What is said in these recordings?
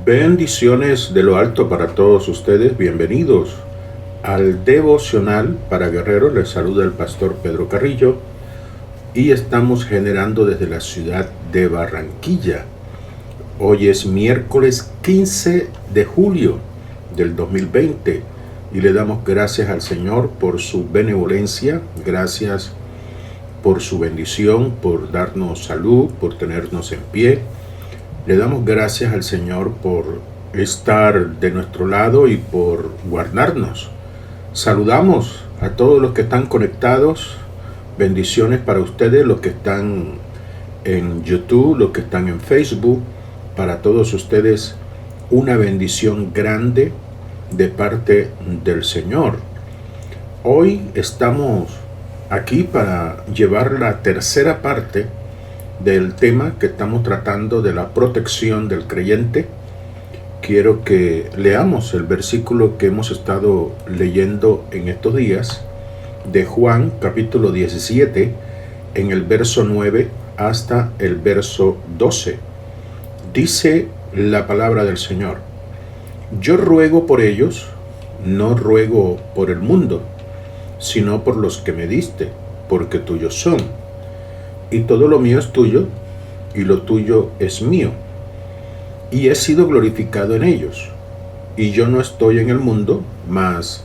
Bendiciones de lo alto para todos ustedes. Bienvenidos al devocional para guerreros. Les saluda el pastor Pedro Carrillo y estamos generando desde la ciudad de Barranquilla. Hoy es miércoles 15 de julio del 2020 y le damos gracias al Señor por su benevolencia, gracias por su bendición, por darnos salud, por tenernos en pie. Le damos gracias al Señor por estar de nuestro lado y por guardarnos. Saludamos a todos los que están conectados. Bendiciones para ustedes, los que están en YouTube, los que están en Facebook. Para todos ustedes, una bendición grande de parte del Señor. Hoy estamos aquí para llevar la tercera parte del tema que estamos tratando de la protección del creyente. Quiero que leamos el versículo que hemos estado leyendo en estos días de Juan capítulo 17 en el verso 9 hasta el verso 12. Dice la palabra del Señor: yo ruego por ellos, no ruego por el mundo, sino por los que me diste, porque tuyos son. Y todo lo mío es tuyo, y lo tuyo es mío. Y he sido glorificado en ellos. Y yo no estoy en el mundo, mas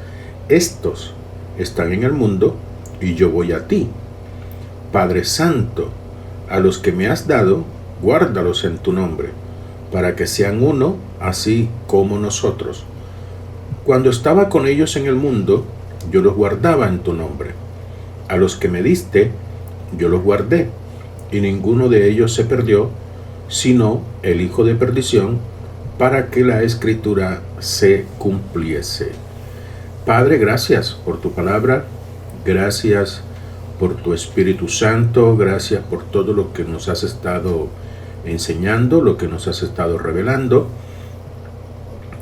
estos están en el mundo, y yo voy a ti. Padre Santo, a los que me has dado, guárdalos en tu nombre, para que sean uno, así como nosotros. Cuando estaba con ellos en el mundo, yo los guardaba en tu nombre. A los que me diste, yo los guardé, y ninguno de ellos se perdió, sino el hijo de perdición, para que la escritura se cumpliese. Padre, gracias por tu palabra, gracias por tu Espíritu Santo, gracias por todo lo que nos has estado enseñando, lo que nos has estado revelando.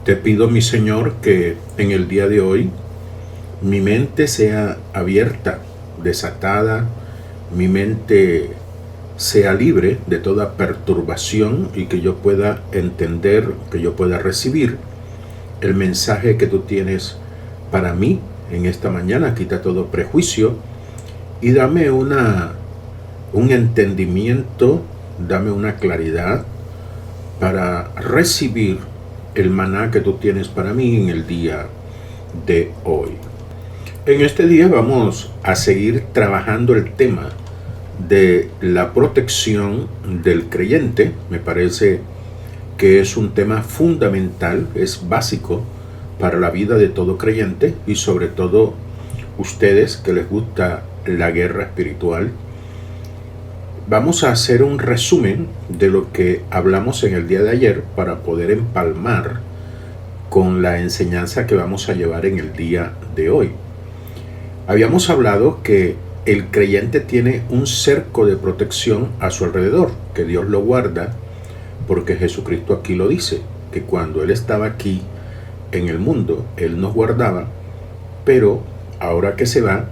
Te pido, mi Señor, que en el día de hoy mi mente sea abierta, desatada, mi mente sea libre de toda perturbación y que yo pueda entender, que yo pueda recibir el mensaje que tú tienes para mí en esta mañana. Quita todo prejuicio y dame un entendimiento, dame una claridad para recibir el maná que tú tienes para mí en el día de hoy. En este día vamos a seguir trabajando el tema de la protección del creyente. Me parece que es un tema fundamental, es básico para la vida de todo creyente y sobre todo ustedes que les gusta la guerra espiritual. Vamos a hacer un resumen de lo que hablamos en el día de ayer para poder empalmar con la enseñanza que vamos a llevar en el día de hoy. Habíamos hablado que el creyente tiene un cerco de protección a su alrededor, que Dios lo guarda, porque Jesucristo aquí lo dice, que cuando Él estaba aquí en el mundo, Él nos guardaba, pero ahora que se va,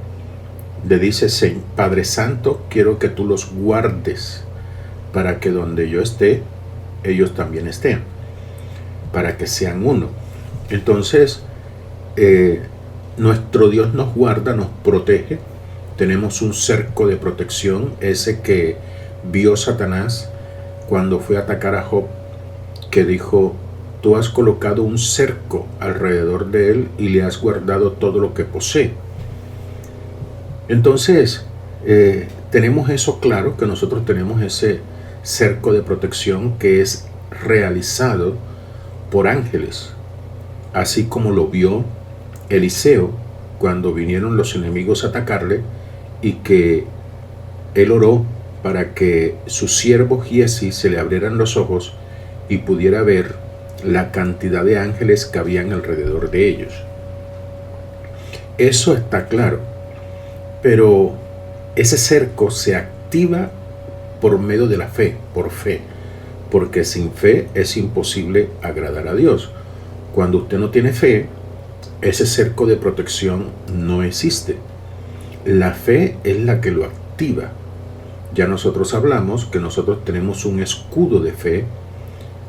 le dice: Padre Santo, quiero que tú los guardes, para que donde yo esté, ellos también estén, para que sean uno. Entonces, nuestro Dios nos guarda, nos protege. Tenemos un cerco de protección, ese que vio Satanás cuando fue a atacar a Job, que dijo: tú has colocado un cerco alrededor de él y le has guardado todo lo que posee. Entonces, tenemos eso claro, que nosotros tenemos ese cerco de protección que es realizado por ángeles, así como lo vio Eliseo cuando vinieron los enemigos a atacarle, y que él oró para que su siervo Giesi se le abrieran los ojos y pudiera ver la cantidad de ángeles que habían alrededor de ellos. Eso está claro, pero ese cerco se activa por medio de la fe, por fe, porque sin fe es imposible agradar a Dios. Cuando usted no tiene fe, ese cerco de protección no existe. La fe es la que lo activa. Ya nosotros hablamos que nosotros tenemos un escudo de fe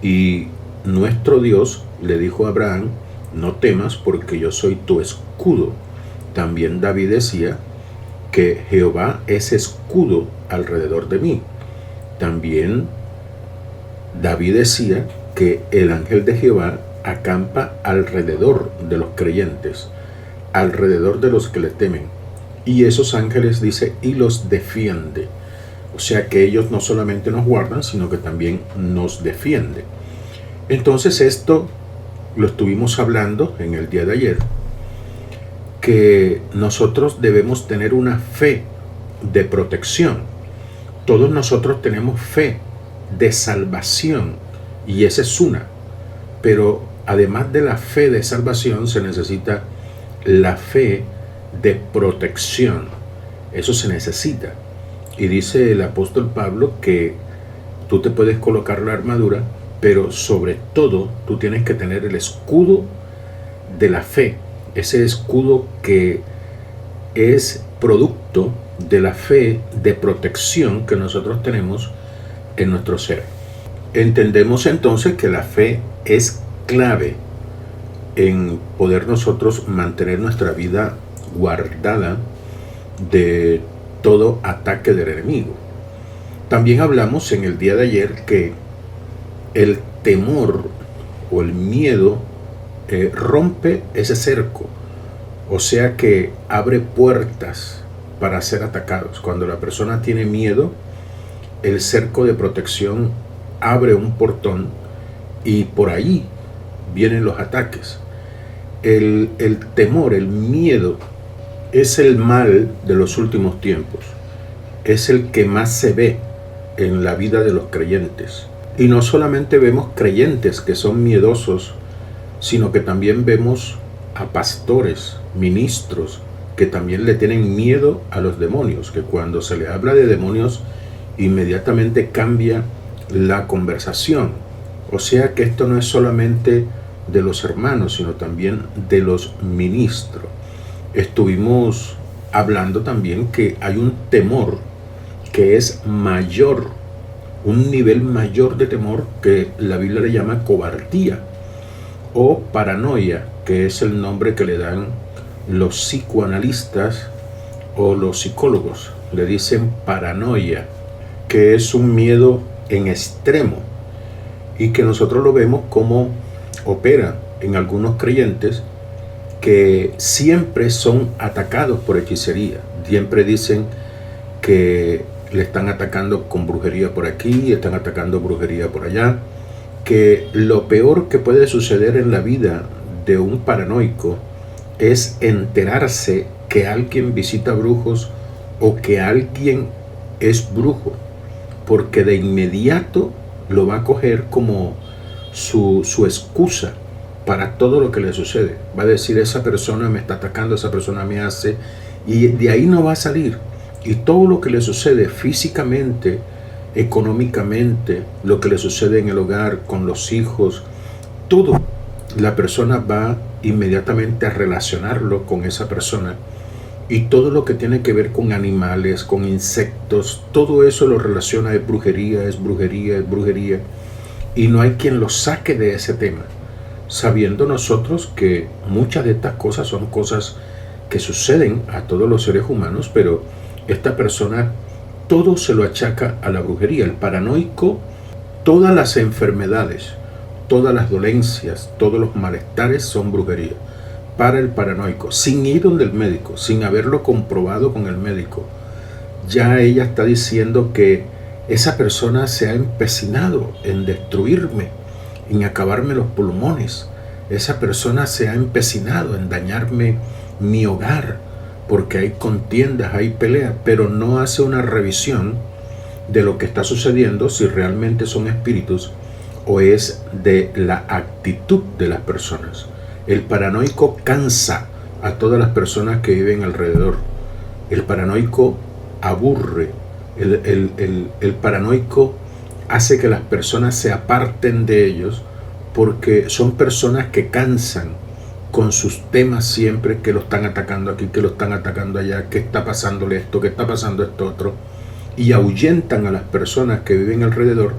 y nuestro Dios le dijo a Abraham: no temas, porque yo soy tu escudo. También David decía que Jehová es escudo alrededor de mí. También David decía que el ángel de Jehová acampa alrededor de los creyentes, alrededor de los que le temen. Y esos ángeles, dice, y los defiende. O sea que ellos no solamente nos guardan, sino que también nos defienden. Entonces esto lo estuvimos hablando en el día de ayer, que nosotros debemos tener una fe de protección. Todos nosotros tenemos fe de salvación, y esa es una. Pero además de la fe de salvación, se necesita la fe de protección. Eso se necesita. Y dice el apóstol Pablo que tú te puedes colocar la armadura, pero sobre todo tú tienes que tener el escudo de la fe. Ese escudo que es producto de la fe de protección que nosotros tenemos en nuestro ser. Entendemos entonces que la fe es clave en poder nosotros mantener nuestra vida guardada de todo ataque del enemigo. También hablamos en el día de ayer que el temor o el miedo rompe ese cerco, o sea que abre puertas para ser atacados. Cuando la persona tiene miedo, el cerco de protección abre un portón y por ahí vienen los ataques. El temor, el miedo, es el mal de los últimos tiempos. Es el que más se ve en la vida de los creyentes. Y no solamente vemos creyentes que son miedosos, sino que también vemos a pastores, ministros, que también le tienen miedo a los demonios, que cuando se le habla de demonios, inmediatamente cambia la conversación. O sea que esto no es solamente de los hermanos, sino también de los ministros. Estuvimos hablando también que hay un temor que es mayor, un nivel mayor de temor que la Biblia le llama cobardía o paranoia, que es el nombre que le dan los psicoanalistas o los psicólogos. Le dicen paranoia, que es un miedo en extremo y que nosotros lo vemos como opera en algunos creyentes que siempre son atacados por hechicería. Siempre dicen que le están atacando con brujería por aquí, están atacando brujería por allá, que lo peor que puede suceder en la vida de un paranoico es enterarse que alguien visita brujos o que alguien es brujo, porque de inmediato lo va a coger como su excusa para todo lo que le sucede. Va a decir: esa persona me está atacando, esa persona me hace, y de ahí no va a salir. Y todo lo que le sucede físicamente, económicamente, lo que le sucede en el hogar, con los hijos, todo, la persona va inmediatamente a relacionarlo con esa persona. Y todo lo que tiene que ver con animales, con insectos, todo eso lo relaciona, es brujería, es brujería, es brujería. Y no hay quien lo saque de ese tema, sabiendo nosotros que muchas de estas cosas son cosas que suceden a todos los seres humanos, pero esta persona todo se lo achaca a la brujería. El paranoico, todas las enfermedades, todas las dolencias, todos los malestares son brujería para el paranoico, sin ir donde el médico, sin haberlo comprobado con el médico. Ya ella está diciendo que esa persona se ha empecinado en destruirme, en acabarme los pulmones. Esa persona se ha empecinado en dañarme mi hogar, porque hay contiendas, hay peleas, pero no hace una revisión de lo que está sucediendo, si realmente son espíritus o es de la actitud de las personas. El paranoico cansa a todas las personas que viven alrededor. El paranoico aburre. El paranoico hace que las personas se aparten de ellos, porque son personas que cansan con sus temas siempre, que lo están atacando aquí, que lo están atacando allá, que está pasándole esto, que está pasando esto otro, y ahuyentan a las personas que viven alrededor,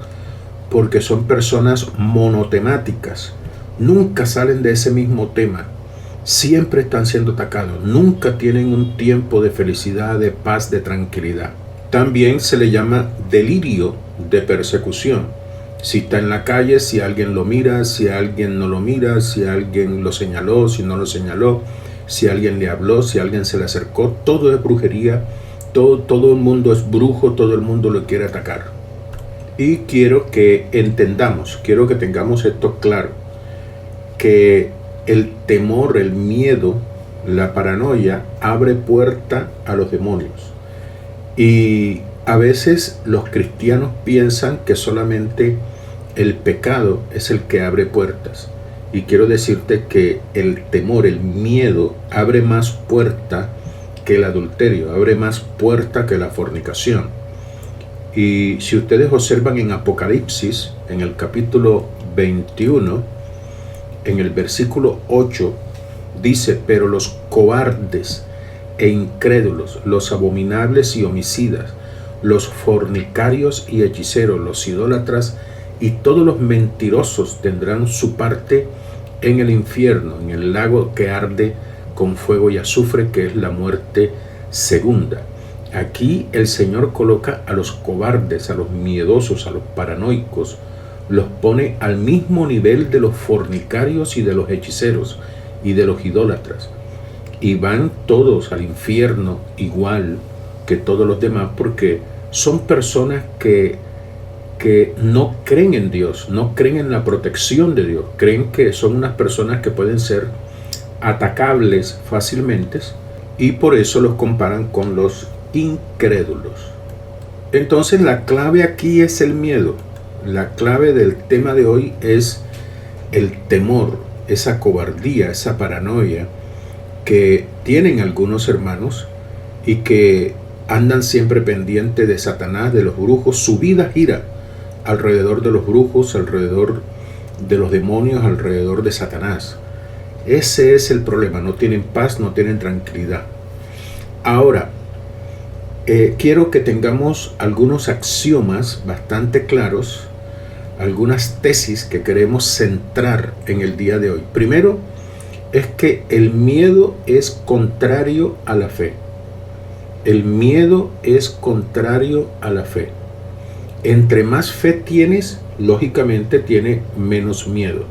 porque son personas monotemáticas. Nunca salen de ese mismo tema. Siempre están siendo atacados. Nunca tienen un tiempo de felicidad, de paz, de tranquilidad. También se le llama delirio de persecución. Si está en la calle, si alguien lo mira, si alguien no lo mira, si alguien lo señaló, si no lo señaló, si alguien le habló, si alguien se le acercó, todo es brujería, todo el mundo es brujo, todo el mundo lo quiere atacar. Y quiero que entendamos, quiero que tengamos esto claro, que el temor, el miedo, la paranoia abre puerta a los demonios. Y a veces los cristianos piensan que solamente el pecado es el que abre puertas. Y quiero decirte que el temor, el miedo, abre más puerta que el adulterio, abre más puerta que la fornicación. Y si ustedes observan en Apocalipsis, en el capítulo 21, en el versículo 8, dice: pero los cobardes e incrédulos, los abominables y homicidas, los fornicarios y hechiceros, los idólatras y todos los mentirosos tendrán su parte en el infierno, en el lago que arde con fuego y azufre, que es la muerte segunda. Aquí el Señor coloca a los cobardes, a los miedosos, a los paranoicos, los pone al mismo nivel de los fornicarios y de los hechiceros y de los idólatras. Y van todos al infierno igual que todos los demás, porque son personas que no creen en Dios, no creen en la protección de Dios, creen que son unas personas que pueden ser atacables fácilmente, y por eso los comparan con los incrédulos. Entonces la clave aquí es el miedo. La clave del tema de hoy es el temor, esa cobardía, esa paranoia que tienen algunos hermanos y que andan siempre pendientes de Satanás, de los brujos. Su vida gira alrededor de los brujos, alrededor de los demonios, alrededor de Satanás. Ese es el problema. No tienen paz, no tienen tranquilidad. Ahora, quiero que tengamos algunos axiomas bastante claros, algunas tesis que queremos centrar en el día de hoy. Primero, es que el miedo es contrario a la fe. El miedo es contrario a la fe. Entre más fe tienes, lógicamente tiene menos miedo.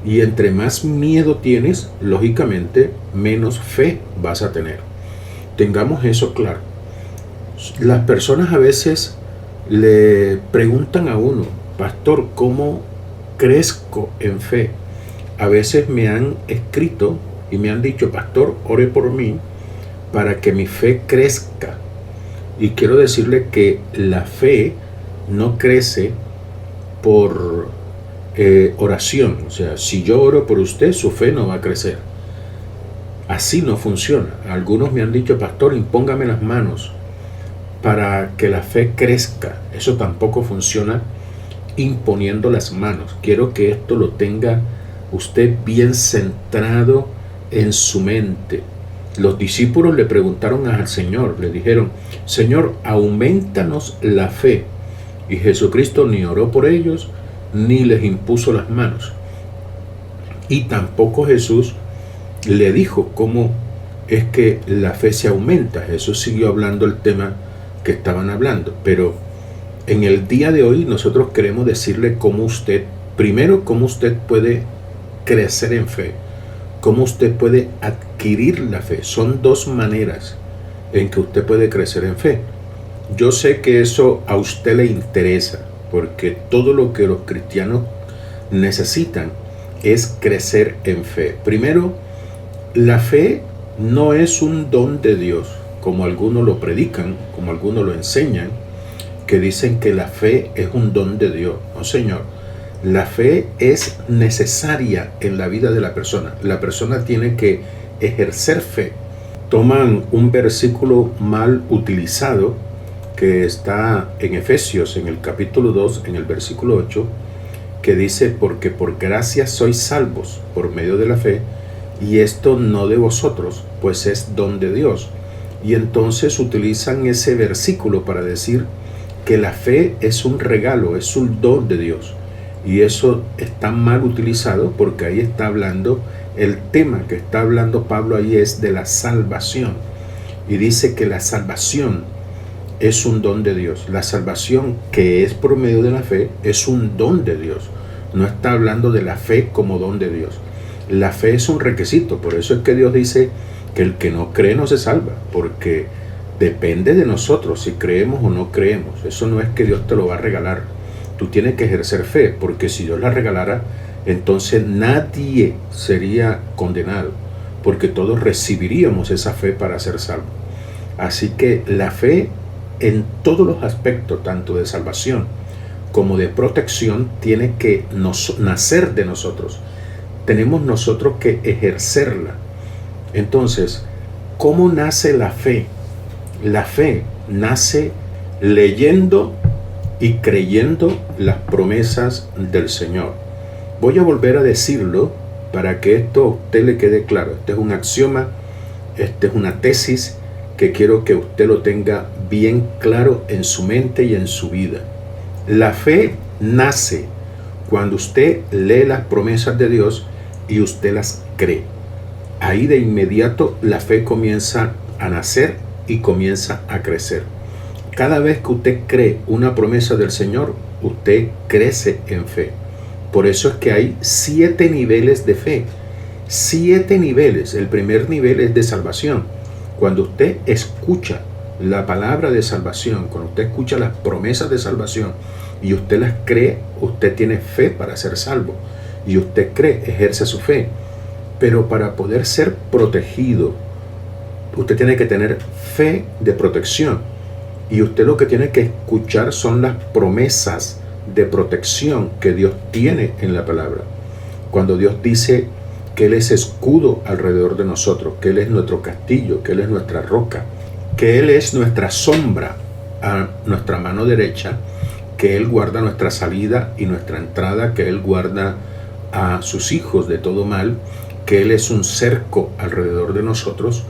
Y entre más miedo tienes, lógicamente menos fe vas a tener. Tengamos eso claro. Las personas a veces le preguntan a uno: pastor, ¿cómo crezco en fe? A veces me han escrito y me han dicho: pastor, ore por mí para que mi fe crezca. Y quiero decirle que la fe no crece por oración. O sea, si yo oro por usted, su fe no va a crecer. Así no funciona. Algunos me han dicho: pastor, impóngame las manos para que la fe crezca. Eso tampoco funciona imponiendo las manos. Quiero que esto lo tenga usted bien centrado en su mente. Los discípulos le preguntaron al Señor, le dijeron: Señor, aumentanos la fe. Y Jesucristo ni oró por ellos, ni les impuso las manos. Y tampoco Jesús le dijo cómo es que la fe se aumenta. Jesús siguió hablando el tema que estaban hablando. Pero en el día de hoy nosotros queremos decirle cómo usted, primero, cómo usted puede crecer en fe, cómo usted puede adquirir la fe. Son dos maneras en que usted puede crecer en fe. Yo sé que eso a usted le interesa, porque todo lo que los cristianos necesitan es crecer en fe. Primero, la fe no es un don de Dios, como algunos lo predican, como algunos lo enseñan, que dicen que la fe es un don de Dios. No, señor. La fe es necesaria en la vida de la persona. La persona tiene que ejercer fe. Toman un versículo mal utilizado que está en Efesios, en el capítulo 2, en el versículo 8, que dice: porque por gracia sois salvos por medio de la fe, y esto no de vosotros, pues es don de Dios. Y entonces utilizan ese versículo para decir que la fe es un regalo, es un don de Dios. Y eso está mal utilizado porque ahí está hablando, el tema que está hablando Pablo ahí es de la salvación. Y dice que la salvación es un don de Dios. La salvación que es por medio de la fe es un don de Dios. No está hablando de la fe como don de Dios. La fe es un requisito. Por eso es que Dios dice que el que no cree no se salva. Porque depende de nosotros si creemos o no creemos. Eso no es que Dios te lo va a regalar. Tú tienes que ejercer fe. Porque si Dios la regalara, entonces nadie sería condenado. Porque todos recibiríamos esa fe para ser salvos. Así que la fe en todos los aspectos, tanto de salvación como de protección, tiene que nacer de nosotros. Tenemos nosotros que ejercerla. Entonces, ¿cómo nace la fe? La fe nace leyendo y creyendo las promesas del Señor. Voy a volver a decirlo para que esto a usted le quede claro. Este es un axioma, esta es una tesis que quiero que usted lo tenga bien claro en su mente y en su vida. La fe nace cuando usted lee las promesas de Dios y usted las cree. Ahí de inmediato la fe comienza a nacer y comienza a crecer. Cada vez que usted cree una promesa del Señor, usted crece en fe. Por eso es que hay 7 niveles de fe. 7 niveles. El primer nivel es de salvación. Cuando usted escucha la palabra de salvación, cuando usted escucha las promesas de salvación y usted las cree, usted tiene fe para ser salvo. Y usted cree, ejerce su fe. Pero para poder ser protegido, usted tiene que tener fe de protección. Y usted lo que tiene que escuchar son las promesas de protección que Dios tiene en la palabra. Cuando Dios dice que Él es escudo alrededor de nosotros, que Él es nuestro castillo, que Él es nuestra roca, que Él es nuestra sombra a nuestra mano derecha, que Él guarda nuestra salida y nuestra entrada, que Él guarda a sus hijos de todo mal, que Él es un cerco alrededor de nosotros,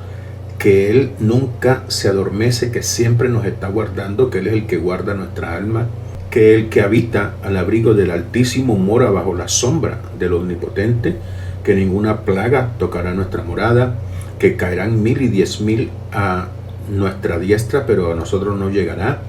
que Él nunca se adormece, que siempre nos está guardando, que Él es el que guarda nuestra alma, que el que habita al abrigo del Altísimo mora bajo la sombra del Omnipotente, que ninguna plaga tocará nuestra morada, que caerán 1000 y 10,000 a nuestra diestra, pero a nosotros no llegará.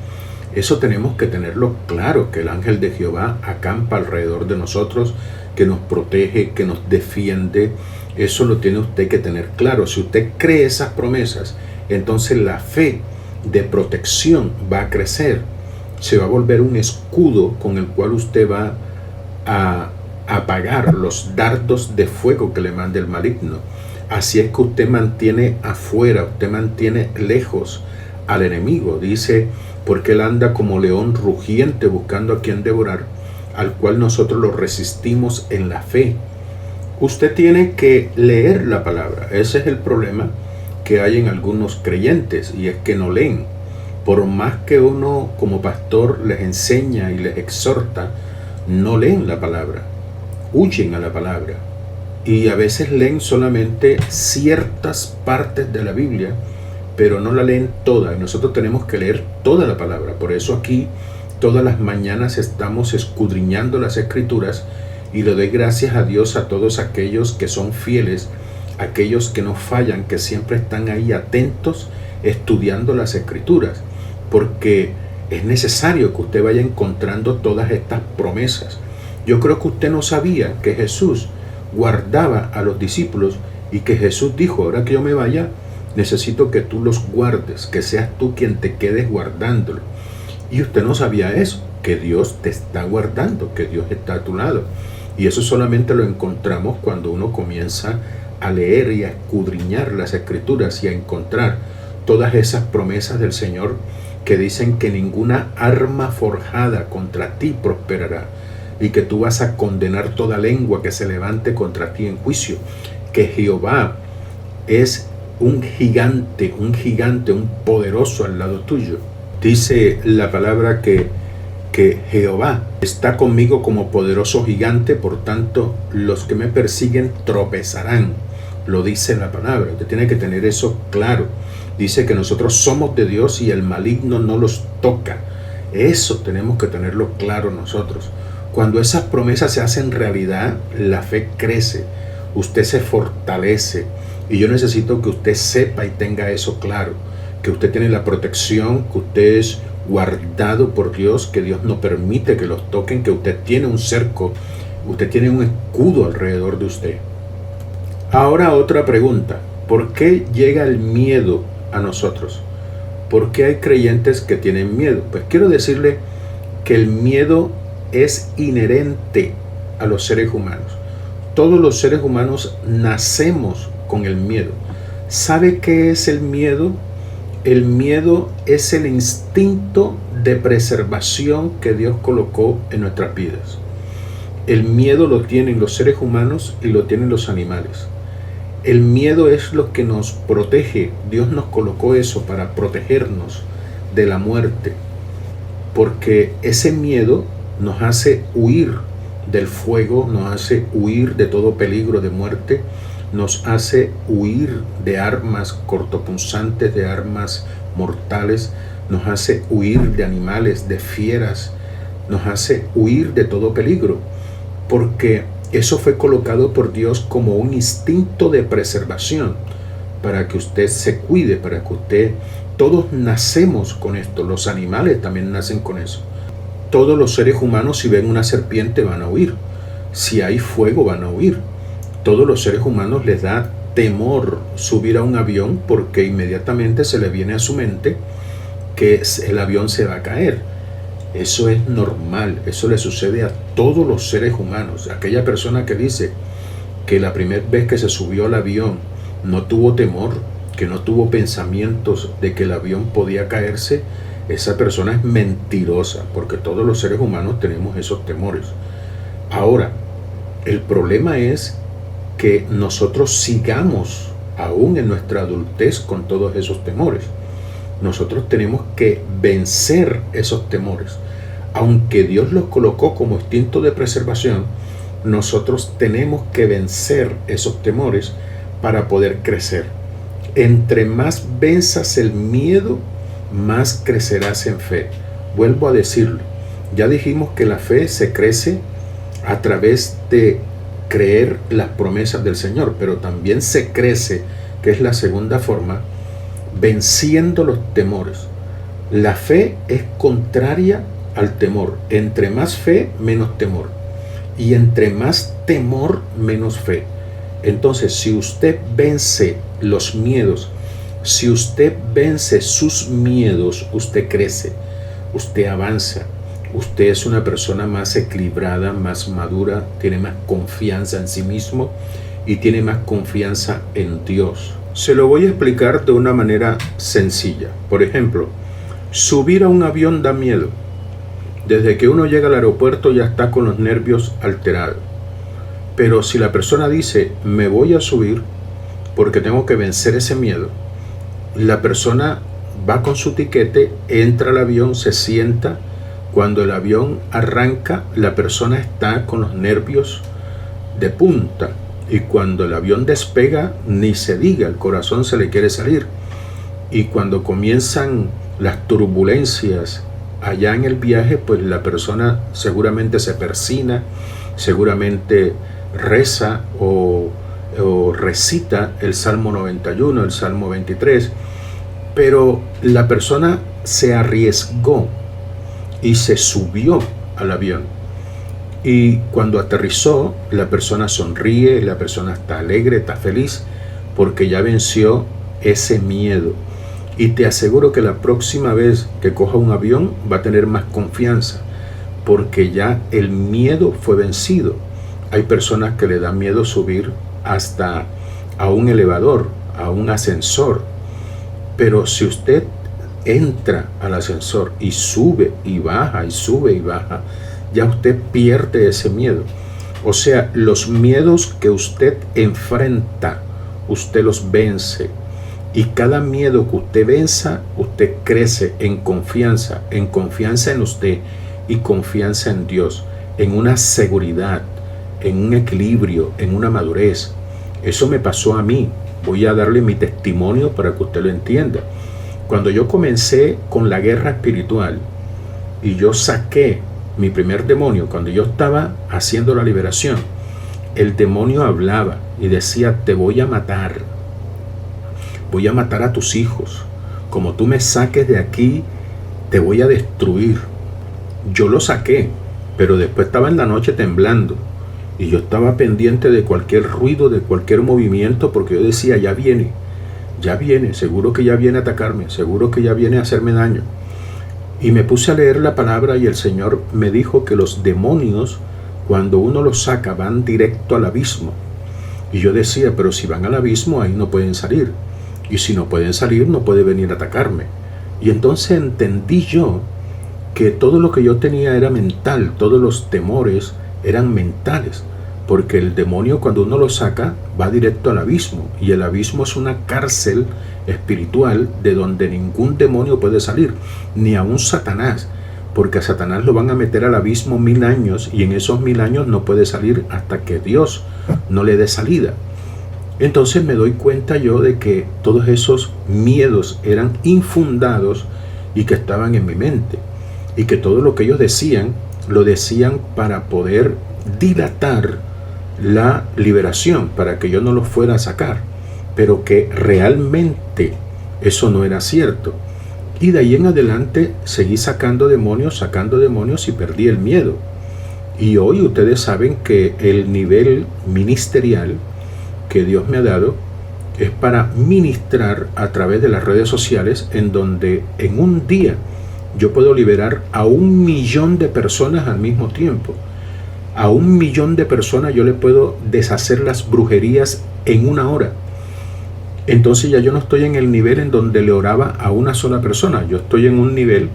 Eso tenemos que tenerlo claro, que el ángel de Jehová acampa alrededor de nosotros, que nos protege, que nos defiende. Eso lo tiene usted que tener claro. Si usted cree esas promesas, entonces la fe de protección va a crecer. Se va a volver un escudo con el cual usted va a apagar los dardos de fuego que le mande el maligno. Así es que usted mantiene afuera, usted mantiene lejos al enemigo. Dice, porque él anda como león rugiente buscando a quien devorar, al cual nosotros lo resistimos en la fe. Usted tiene que leer la palabra. Ese es el problema que hay en algunos creyentes, y es que no leen. Por más que uno como pastor les enseña y les exhorta, no leen la palabra, huyen a la palabra. Y a veces leen solamente ciertas partes de la Biblia, pero no la leen toda. Y nosotros tenemos que leer toda la palabra. Por eso aquí todas las mañanas estamos escudriñando las Escrituras, y le doy gracias a Dios a todos aquellos que son fieles, aquellos que no fallan, que siempre están ahí atentos estudiando las Escrituras, porque es necesario que usted vaya encontrando todas estas promesas. Yo creo que usted no sabía que Jesús guardaba a los discípulos, y que Jesús dijo, ahora que yo me vaya, necesito que tú los guardes, que seas tú quien te quedes guardándolo. Y usted no sabía eso, que Dios te está guardando, que Dios está a tu lado. Y eso solamente lo encontramos cuando uno comienza a leer y a escudriñar las Escrituras y a encontrar todas esas promesas del Señor que dicen que ninguna arma forjada contra ti prosperará, y que tú vas a condenar toda lengua que se levante contra ti en juicio, que Jehová es un gigante, un poderoso al lado tuyo. Dice la palabra que Jehová está conmigo como poderoso gigante, por tanto los que me persiguen tropezarán. Lo dice la palabra. Usted tiene que tener eso claro. Dice que nosotros somos de Dios y el maligno no los toca. Eso tenemos que tenerlo claro nosotros. Cuando esas promesas se hacen realidad, la fe crece, usted se fortalece. Y yo necesito que usted sepa y tenga eso claro, que usted tiene la protección, que usted es guardado por Dios, que Dios no permite que los toquen, que usted tiene un cerco, usted tiene un escudo alrededor de usted. Ahora otra pregunta, ¿por qué llega el miedo a nosotros? ¿Por qué hay creyentes que tienen miedo? Pues quiero decirle que el miedo es inherente a los seres humanos. Todos los seres humanos nacemos con el miedo. ¿Sabe qué es el miedo? El miedo es el instinto de preservación que Dios colocó en nuestras vidas. El miedo lo tienen los seres humanos y lo tienen los animales. El miedo es lo que nos protege. Dios nos colocó eso para protegernos de la muerte, porque ese miedo nos hace huir del fuego, nos hace huir de todo peligro de muerte, nos hace huir de armas cortopunzantes, de armas mortales, nos hace huir de animales, de fieras, nos hace huir de todo peligro, porque eso fue colocado por Dios como un instinto de preservación para que usted se cuide, para que usted... Todos nacemos con esto, los animales también nacen con eso. Todos los seres humanos, si ven una serpiente, van a huir. Si hay fuego, van a huir. Todos los seres humanos les da temor subir a un avión porque inmediatamente se le viene a su mente que el avión se va a caer. Eso es normal, eso le sucede a todos los seres humanos. Aquella persona que dice que la primera vez que se subió al avión no tuvo temor, que no tuvo pensamientos de que el avión podía caerse, esa persona es mentirosa, porque todos los seres humanos tenemos esos temores. Ahora, el problema es que nosotros sigamos aún en nuestra adultez con todos esos temores. Nosotros tenemos que vencer esos temores. Aunque Dios los colocó como instinto de preservación, nosotros tenemos que vencer esos temores para poder crecer. Entre más venzas el miedo, más crecerás en fe. Vuelvo a decirlo. Ya dijimos que la fe se crece a través de creer las promesas del Señor, pero también se crece, que es la segunda forma, venciendo los temores. La fe es contraria al temor. Entre más fe, menos temor. Y entre más temor, menos fe. Entonces, si usted vence los miedos, si usted vence sus miedos, usted crece, usted avanza, usted es una persona más equilibrada, más madura, tiene más confianza en sí mismo y tiene más confianza en Dios. Se lo voy a explicar de una manera sencilla. Por ejemplo, subir a un avión da miedo. Desde que uno llega al aeropuerto ya está con los nervios alterados. Pero si la persona dice, me voy a subir porque tengo que vencer ese miedo, la persona va con su tiquete, entra al avión, se sienta. Cuando el avión arranca, la persona está con los nervios de punta. Y cuando el avión despega, ni se diga, el corazón se le quiere salir. Y cuando comienzan las turbulencias allá en el viaje, pues la persona seguramente se persina, seguramente reza o recita el Salmo 91, el Salmo 23, pero la persona se arriesgó y se subió al avión. Y cuando aterrizó, la persona sonríe, la persona está alegre, está feliz, porque ya venció ese miedo. Y te aseguro que la próxima vez que coja un avión va a tener más confianza, porque ya el miedo fue vencido. Hay personas que le da miedo subir hasta a un elevador, a un ascensor. Pero si usted entra al ascensor y sube y baja y sube y baja, ya usted pierde ese miedo. O sea, los miedos que usted enfrenta, usted los vence. Y cada miedo que usted venza, usted crece en confianza en usted y confianza en Dios, en una seguridad, en un equilibrio, en una madurez. Eso me pasó a mí. Voy a darle mi testimonio para que usted lo entienda. Cuando yo comencé con la guerra espiritual, y yo saqué mi primer demonio, cuando yo estaba haciendo la liberación, el demonio hablaba y decía: te voy a matar a tus hijos, como tú me saques de aquí, te voy a destruir. Yo lo saqué, pero después estaba en la noche temblando, y yo estaba pendiente de cualquier ruido, de cualquier movimiento, porque yo decía: ya viene, seguro que ya viene a atacarme, seguro que ya viene a hacerme daño. Y me puse a leer la palabra, y el Señor me dijo que los demonios, cuando uno los saca, van directo al abismo. Y yo decía: pero si van al abismo, ahí no pueden salir. Y si no pueden salir, no puede venir a atacarme. Y entonces entendí yo que todo lo que yo tenía era mental, todos los temores eran mentales, porque el demonio, cuando uno lo saca, va directo al abismo, y el abismo es una cárcel espiritual de donde ningún demonio puede salir, ni aun Satanás, porque a Satanás lo van a meter al abismo 1000 años, y en esos 1000 años no puede salir hasta que Dios no le dé salida. Entonces me doy cuenta yo de que todos esos miedos eran infundados y que estaban en mi mente, y que todo lo que ellos decían, lo decían para poder dilatar la liberación, para que yo no los fuera a sacar, pero que realmente eso no era cierto. Y de ahí en adelante seguí sacando demonios y perdí el miedo. Y hoy ustedes saben que el nivel ministerial que Dios me ha dado es para ministrar a través de las redes sociales, en donde en un día yo puedo liberar a 1.000.000 de personas al mismo tiempo. A 1.000.000 de personas yo le puedo deshacer las brujerías en 1 hora. Entonces ya yo no estoy en el nivel en donde le oraba a una sola persona. Yo estoy en un nivel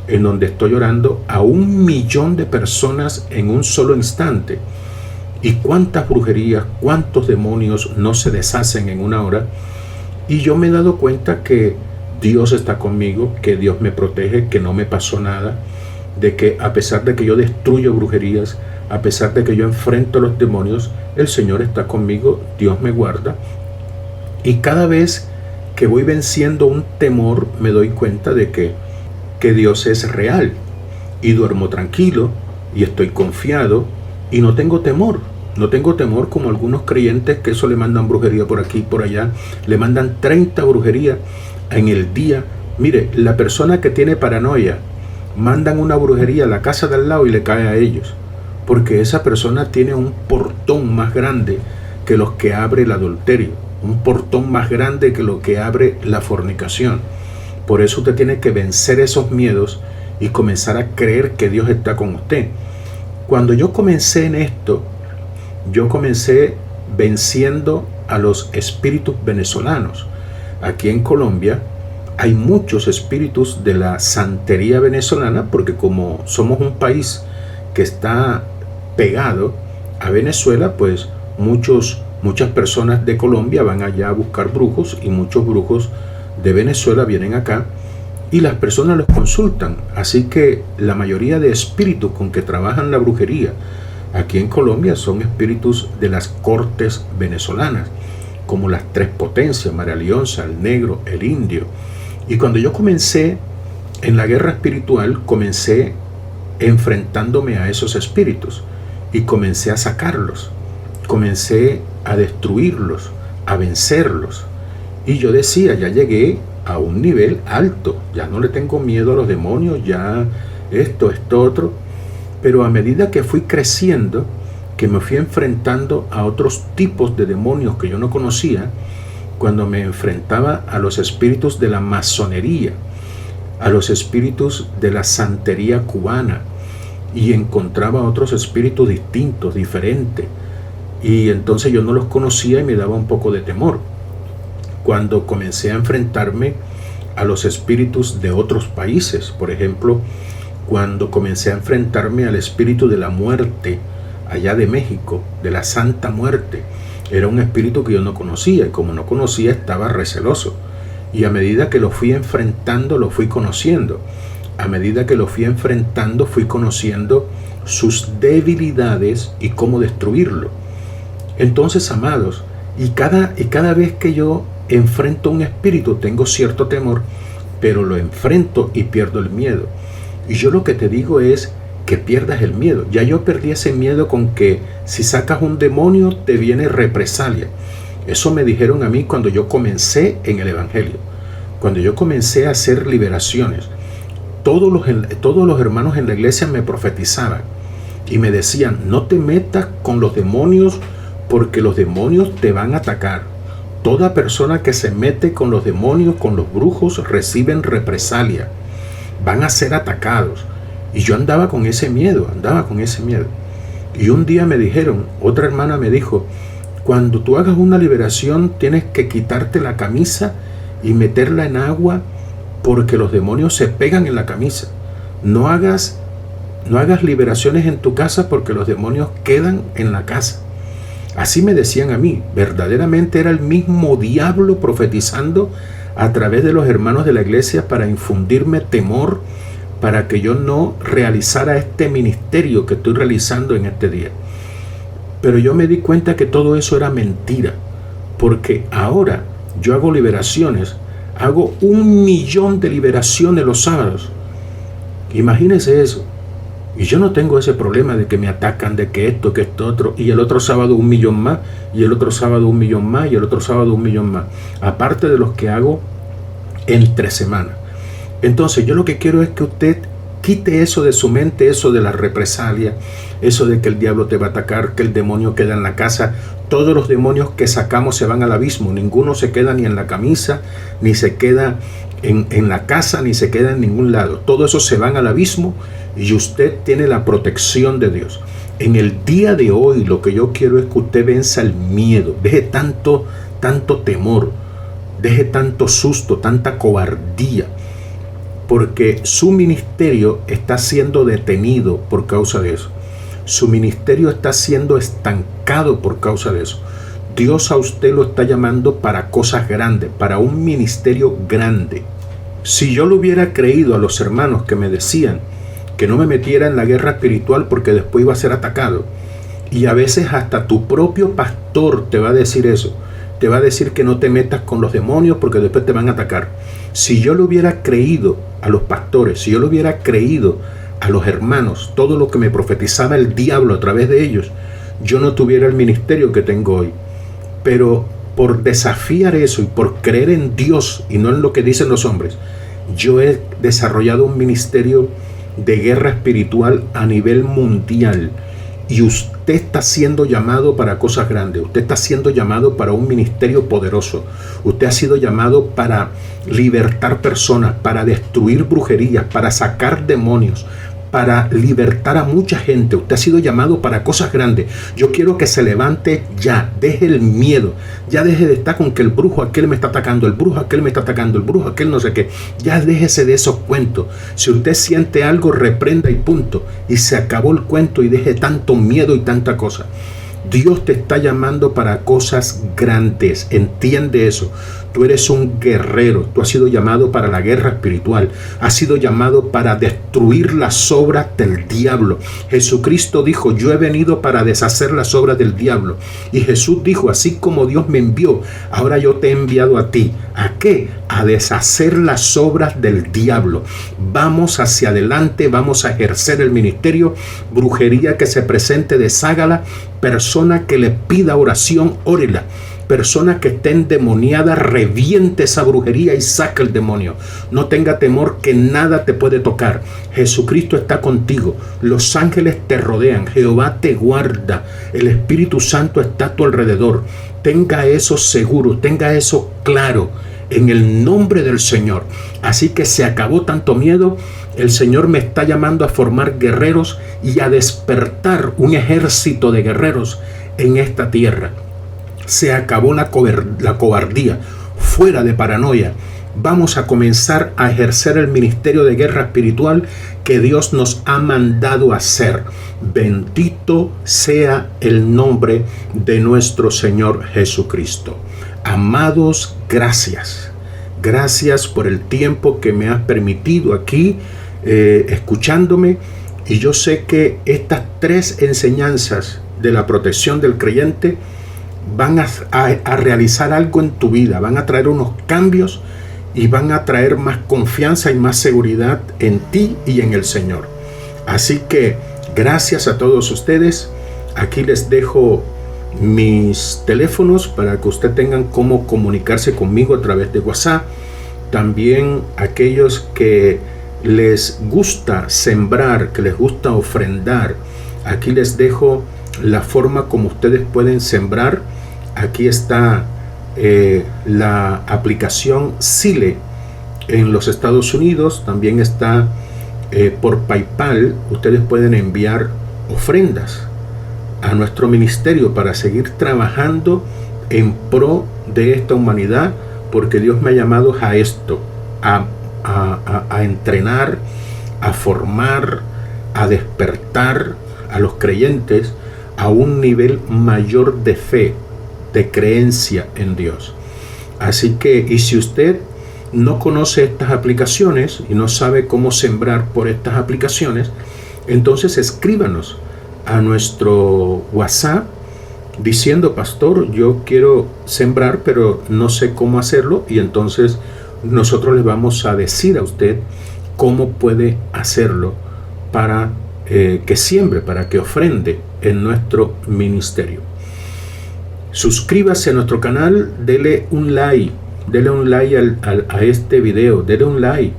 en donde estoy orando a 1.000.000 de personas en un solo instante. ¿Y cuántas brujerías, cuántos demonios no se deshacen en 1 hora? Y yo me he dado cuenta que Dios está conmigo, que Dios me protege, que no me pasó nada, de que a pesar de que yo destruyo brujerías, a pesar de que yo enfrento a los demonios, el Señor está conmigo, Dios me guarda. Y cada vez que voy venciendo un temor, me doy cuenta de que Dios es real, y duermo tranquilo, y estoy confiado, y no tengo temor. No tengo temor como algunos creyentes que eso le mandan brujería por aquí y por allá, le mandan 30 brujerías en el día. Mire, la persona que tiene paranoia, mandan una brujería a la casa de al lado y le cae a ellos, porque esa persona tiene un portón más grande que los que abre el adulterio, un portón más grande que lo que abre la fornicación. Por eso usted tiene que vencer esos miedos y comenzar a creer que Dios está con usted. Cuando yo comencé en esto, yo comencé venciendo a los espíritus venezolanos. Aquí en Colombia hay muchos espíritus de la santería venezolana, porque como somos un país que está pegado a Venezuela, pues muchas personas de Colombia van allá a buscar brujos, y muchos brujos de Venezuela vienen acá y las personas los consultan. Así que la mayoría de espíritus con que trabajan la brujería aquí en Colombia son espíritus de las cortes venezolanas, como las 3 potencias, María Leonza, el negro, el indio. Y cuando yo comencé en la guerra espiritual, comencé enfrentándome a esos espíritus y comencé a sacarlos, comencé a destruirlos, a vencerlos. Y yo decía: ya llegué a un nivel alto, ya no le tengo miedo a los demonios, ya esto otro. Pero a medida que fui creciendo, que me fui enfrentando a otros tipos de demonios que yo no conocía, cuando me enfrentaba a los espíritus de la masonería, a los espíritus de la santería cubana, y encontraba otros espíritus distintos, diferentes, y entonces yo no los conocía y me daba un poco de temor. Cuando comencé a enfrentarme a los espíritus de otros países, por ejemplo, cuando comencé a enfrentarme al espíritu de la muerte allá de México, de la Santa Muerte, era un espíritu que yo no conocía, y como no conocía estaba receloso. Y a medida que lo fui enfrentando, lo fui conociendo. A medida que lo fui enfrentando, fui conociendo sus debilidades y cómo destruirlo. Entonces, amados, y cada vez que yo enfrento un espíritu, tengo cierto temor, pero lo enfrento y pierdo el miedo. Y yo lo que te digo es que pierdas el miedo. Ya yo perdí ese miedo con que si sacas un demonio te viene represalia. Eso me dijeron a mí cuando yo comencé en el Evangelio. Cuando yo comencé a hacer liberaciones, todos los hermanos en la iglesia me profetizaban y me decían: no te metas con los demonios porque los demonios te van a atacar. Toda persona que se mete con los demonios, con los brujos, reciben represalia. Van a ser atacados. Y yo andaba con ese miedo. Y un día me dijeron, otra hermana me dijo: cuando tú hagas una liberación tienes que quitarte la camisa y meterla en agua porque los demonios se pegan en la camisa. No hagas liberaciones en tu casa porque los demonios quedan en la casa. Así me decían a mí. Verdaderamente era el mismo diablo profetizando a través de los hermanos de la iglesia para infundirme temor, para que yo no realizara este ministerio que estoy realizando en este día. Pero yo me di cuenta que todo eso era mentira, porque ahora yo hago liberaciones, hago 1.000.000 de liberaciones los sábados. Imagínense eso. Y yo no tengo ese problema de que me atacan, de que esto, otro, y el otro sábado 1.000.000 más, y el otro sábado 1.000.000 más, y el otro sábado 1.000.000 más, aparte de los que hago entre semana. Entonces yo lo que quiero es que usted quite eso de su mente, eso de la represalia, eso de que el diablo te va a atacar, que el demonio queda en la casa. Todos los demonios que sacamos se van al abismo. Ninguno se queda ni en la camisa, ni se queda en la casa, ni se queda en ningún lado. Todo eso se van al abismo y usted tiene la protección de Dios. En el día de hoy lo que yo quiero es que usted venza el miedo. Deje tanto temor, deje tanto susto, tanta cobardía, porque su ministerio está siendo detenido por causa de eso. Su ministerio está siendo estancado por causa de eso. Dios a usted lo está llamando para cosas grandes, para un ministerio grande. Si yo le hubiera creído a los hermanos que me decían que no me metiera en la guerra espiritual porque después iba a ser atacado, y a veces hasta tu propio pastor te va a decir eso, te va a decir que no te metas con los demonios porque después te van a atacar. Si yo le hubiera creído a los pastores, si yo le hubiera creído a los hermanos, todo lo que me profetizaba el diablo a través de ellos, yo no tuviera el ministerio que tengo hoy. Pero por desafiar eso y por creer en Dios y no en lo que dicen los hombres, yo he desarrollado un ministerio de guerra espiritual a nivel mundial. Y usted está siendo llamado para cosas grandes. Usted está siendo llamado para un ministerio poderoso. Usted ha sido llamado para libertar personas, para destruir brujerías, para sacar demonios, para libertar a mucha gente. Usted ha sido llamado para cosas grandes. Yo quiero que se levante ya. Deje el miedo. Ya deje de estar con que el brujo aquel me está atacando, el brujo aquel me está atacando, el brujo aquel no sé qué. Ya déjese de esos cuentos. Si usted siente algo, reprenda y punto. Y se acabó el cuento y deje tanto miedo y tanta cosa. Dios te está llamando para cosas grandes. Entiende eso. Tú eres un guerrero. Tú has sido llamado para la guerra espiritual. Has sido llamado para destruir las obras del diablo. Jesucristo dijo: yo he venido para deshacer las obras del diablo. Y Jesús dijo: así como Dios me envió, ahora yo te he enviado a ti. ¿A qué? A deshacer las obras del diablo. Vamos hacia adelante. Vamos a ejercer el ministerio. Brujería que se presente, deshágala. Persona que le pida oración, órela. Persona que esté endemoniada, reviente esa brujería y saca el demonio. No tenga temor, que nada te puede tocar. Jesucristo está contigo. Los ángeles te rodean. Jehová te guarda. El Espíritu Santo está a tu alrededor. Tenga eso seguro, tenga eso claro, en el nombre del Señor. Así que se acabó tanto miedo. El Señor me está llamando a formar guerreros y a despertar un ejército de guerreros en esta tierra. Se acabó la cobardía, fuera de paranoia. Vamos a comenzar a ejercer el ministerio de guerra espiritual que Dios nos ha mandado a hacer. Bendito sea el nombre de nuestro Señor Jesucristo. Amados, gracias. Gracias por el tiempo que me has permitido aquí escuchándome. Y yo sé que estas 3 enseñanzas de la protección del creyente van a realizar algo en tu vida, van a traer unos cambios y van a traer más confianza y más seguridad en ti y en el Señor. Así que gracias a todos ustedes. Aquí les dejo mis teléfonos para que ustedes tengan cómo comunicarse conmigo a través de WhatsApp. También aquellos que les gusta sembrar, que les gusta ofrendar, aquí les dejo la forma como ustedes pueden sembrar. Aquí está la aplicación Sile en los Estados Unidos. También está por PayPal. Ustedes pueden enviar ofrendas a nuestro ministerio para seguir trabajando en pro de esta humanidad, porque Dios me ha llamado a esto, a entrenar, a formar, a despertar a los creyentes a un nivel mayor de fe, de creencia en Dios. Así que, y si usted no conoce estas aplicaciones y no sabe cómo sembrar por estas aplicaciones, entonces escríbanos a nuestro WhatsApp diciendo: pastor, yo quiero sembrar pero no sé cómo hacerlo, y entonces nosotros le vamos a decir a usted cómo puede hacerlo para que siembre, para que ofrende en nuestro ministerio. Suscríbase a nuestro canal, dele un like a este video, dele un like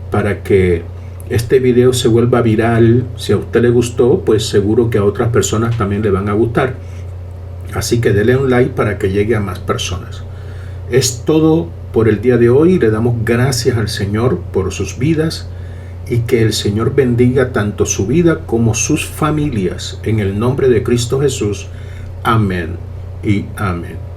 para que este video se vuelva viral. Si a usted le gustó, pues seguro que a otras personas también le van a gustar. Así que dele un like para que llegue a más personas. Es todo por el día de hoy. Le damos gracias al Señor por sus vidas, y que el Señor bendiga tanto su vida como sus familias. En el nombre de Cristo Jesús. Amén y amén.